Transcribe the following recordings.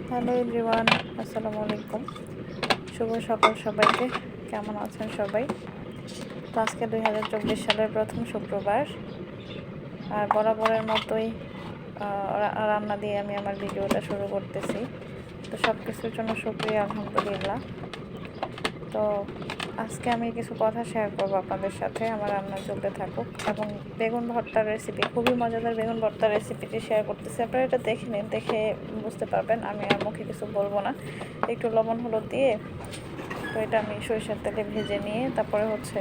Hello everyone, আসসালামু আলাইকুম। শুভ সকাল সবাইকে। কেমন আছেন সবাই? তো আজকে 2024 সালের প্রথম শুক্রবার, আর বরাবরের মতোই রান্না দিয়ে আমি আমার ভিডিওটা শুরু করতেছি। তো সব কিছুর জন্য শুকরিয়া, আলহামদুলিল্লাহ। তো আজকে আমি কিছু কথা শেয়ার করব আপনাদের সাথে। আমার রান্না চলতে থাকুক এবং বেগুন ভর্তার রেসিপি, খুবই মজাদার বেগুন ভর্তার রেসিপিটি শেয়ার করতেছি। আপনারা এটা দেখে নিন, দেখে বুঝতে পারবেন। আমি আর মুখে কিছু বলবো না। একটু লবণ হলুদ দিয়ে, তো এটা আমি সরিষার তেলে ভেজে নিয়ে তারপরে হচ্ছে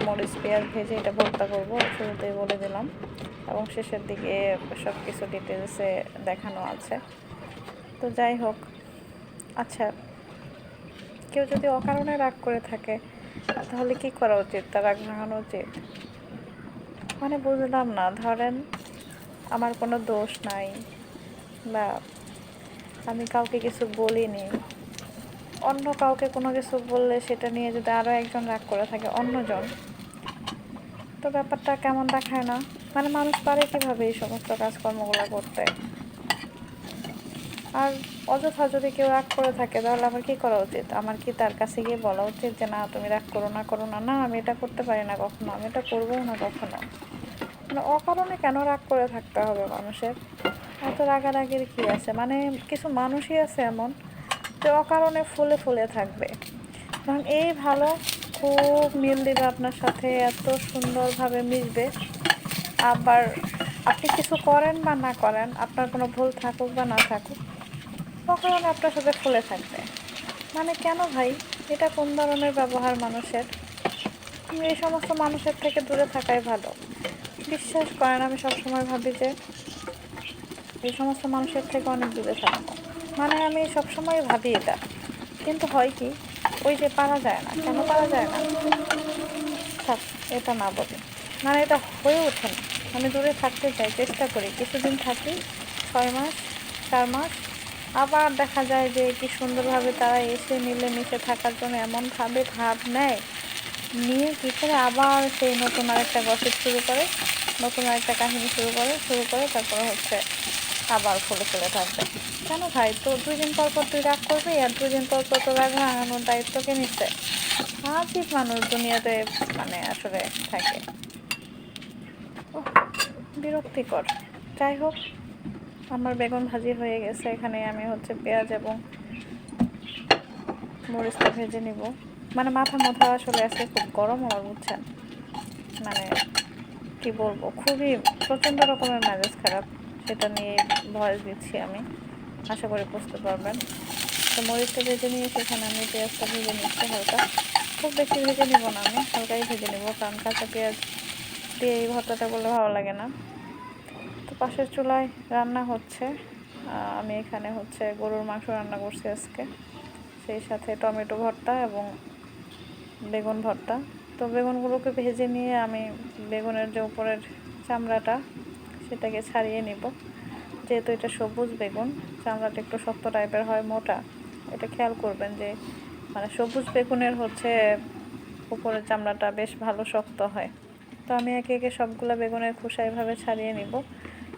মরিচ পেঁয়াজ ভেজে এটা ভর্তা করবো, শুরুতেই বলে দিলাম। এবং শেষের দিকে সব কিছু ডিটেলসে দেখানো আছে। তো যাই হোক, আচ্ছা, কেউ যদি অকারণে রাগ করে থাকে তাহলে কি করা উচিত? তার রাগ ভাঙানো উচিত? মানে বুঝলাম না। ধরেন আমার কোনো দোষ নাই, বা আমি কাউকে কিছু বলিনি, অন্য কাউকে কোনো কিছু বললে সেটা নিয়ে যদি আরও একজন রাগ করে থাকে, অন্যজন, তো ব্যাপারটা কেমন দেখায় না? মানে মানুষ পারে কীভাবে এই সমস্ত কাজকর্মগুলো করতে? আর অযথা যদি কেউ রাগ করে থাকে তাহলে আমার কী করা উচিত? আমার কি তার কাছে গিয়ে বলা উচিত যে না, তুমি রাগ করো না, করো না? না, আমি এটা করতে পারি না কখনো, আমি এটা করবও না কখনো। মানে অকারণে কেন রাগ করে থাকতে হবে মানুষের? এত রাগারাগির কী আছে? মানে কিছু মানুষই আছে এমন যে অকারণে ফুলে ফুলে থাকবে। কারণ এই ভালো, খুব মিল দিবে আপনার সাথে, এত সুন্দরভাবে মিশবে। আবার আপনি কিছু করেন বা না করেন, আপনার কোনো ভুল থাকুক বা না থাকুক, অকারণে আপনার সাথে ফুলে থাকবে। মানে কেন ভাই? এটা কোন ধরনের ব্যবহার মানুষের? এই সমস্ত মানুষের থেকে দূরে থাকাই ভালো। বিশ্বাস করেন, আমি সবসময় ভাবি যে এই সমস্ত মানুষের থেকে অনেক দূরে থাকবো। মানে আমি সবসময় ভাবি এটা, কিন্তু হয় কি, ওই যে পারা যায় না। কেন পারা যায় না? থাক, এটা না বলি। মানে এটা হয়ে ওঠে না। আমি দূরে থাকতে চাই, চেষ্টা করি, কিছুদিন থাকি, 6 মাস 4 মাস, আবার দেখা যায় যে কি সুন্দরভাবে তারা এসে মিলেমিশে থাকার জন্য এমনভাবে ভাব নেয়, নিয়ে কী করে আবার সেই নতুন আরেকটা গসিপ শুরু করে, নতুন আরেকটা কাহিনী শুরু করে তারপরে হচ্ছে আবার ফুলে ফেলে থাকবে। কেন ভাই? তো 2 দিন পর পর তুই রাগ করবি, আর 2 দিন পর পর তো রাগ ভাঙানোর দায়িত্ব কে নিচ্ছে? আজীব মানুষ দুনিয়াতে মানে আসলে থাকে। ওহ, বিরক্তিকর। যাই হোক, আমার বেগুন ভাজি হয়ে গেছে। এখানে আমি হচ্ছে পেঁয়াজ এবং মরিচটা ভেজে নিব। মানে মাথা মোথা আসলে আজকে খুব গরম আমার, বুঝছেন? মানে কি বলবো, খুবই প্রচণ্ড রকমের মেজাজ খারাপ। সেটা নিয়ে ভয়েস দিচ্ছি আমি, আশা করি বুঝতে পারবেন। তো মরিচটা ভেজে নিয়ে সেখানে আমি পেঁয়াজটা ভেজে নিচ্ছি হালকা। খুব বেশি ভেজে নিব না, আমি হালকাই ভেজে নেব, কারণ কাঁচা পেঁয়াজ দিয়ে এই ভর্তাটা করলে ভালো লাগে না। তো পাশের চুলায় রান্না হচ্ছে। আমি এখানে হচ্ছে গরুর মাংস রান্না করছি আজকে, সেই সাথে টমেটো ভর্তা এবং বেগুন ভর্তা। তো বেগুনগুলোকে ভেজে নিয়ে আমি বেগুনের যে উপরের চামড়াটা সেটাকে ছাড়িয়ে নিব। যেহেতু এটা সবুজ বেগুন, চামড়াটা একটু শক্ত টাইপের হয়, মোটা। এটা খেয়াল করবেন যে মানে সবুজ বেগুনের হচ্ছে উপরের চামড়াটা বেশ ভালো শক্ত হয়। তো আমি একে একে সবগুলো বেগুনের খোসা এভাবে ছাড়িয়ে নিব।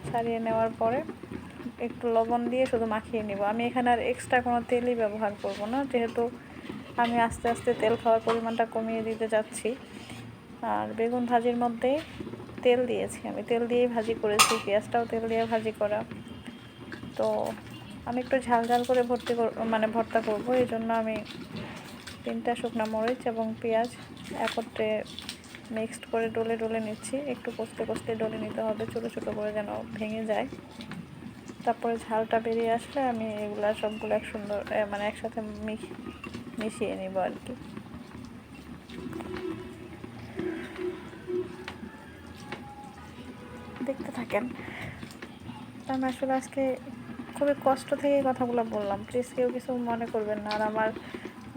ছাড়িয়ে নেওয়ার পরে একটু লবণ দিয়ে শুধু মাখিয়ে নিব। আমি এখানে আর এক্সট্রা কোনো তেলই ব্যবহার করব না, যেহেতু আমি আস্তে আস্তে তেল খাওয়ার পরিমাণটা কমিয়ে দিতে যাচ্ছি। আর বেগুন ভাজির মধ্যে তেল দিয়েছি, আমি তেল দিয়েই ভাজি করেছি, পেঁয়াজটাও তেল দিয়ে ভাজি করা। তো আমি একটু ঝাল ঝাল করে ভর্তা করব, এই জন্য আমি 3টা শুকনো মরিচ এবং পেঁয়াজ একত্রে মিক্সড করে ডলে ডলে নিচ্ছি। একটু কষতে কষতে ডলে নিতে হবে, ছোটো ছোটো করে যেন ভেঙে যায়। তারপরে ঝালটা বেরিয়ে আসলে আমি এগুলা সবগুলো একসাথে মিশিয়ে নিব আর কি। দেখতে থাকেন। আমি আসলে আজকে খুবই কষ্ট থেকে এই কথাগুলো বললাম, প্লিজ কেউ কিছু মনে করবেন না। আর আমার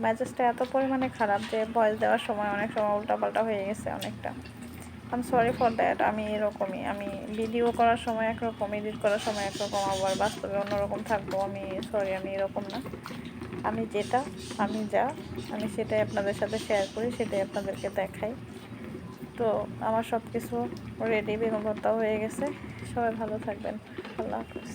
মেজাজটা এত পরিমাণে খারাপ যে ভয়েস দেওয়ার সময় অনেক সময় উল্টাপাল্টা হয়ে গেছে অনেকটা। I am sorry for that. আমি এরকমই, আমি ভিডিও করার সময় একরকম, এডিট করার সময় একরকম, আবার বাস্তবে অন্যরকম থাকবো। আমি সরি, আমি এরকম না। আমি আমি সেটাই আপনাদের সাথে শেয়ার করি, সেটাই আপনাদেরকে দেখাই। তো আমার সব কিছু রেডি, বেগুন ভর্তাও হয়ে গেছে। সবাই ভালো থাকবেন। আল্লাহ হাফেজ।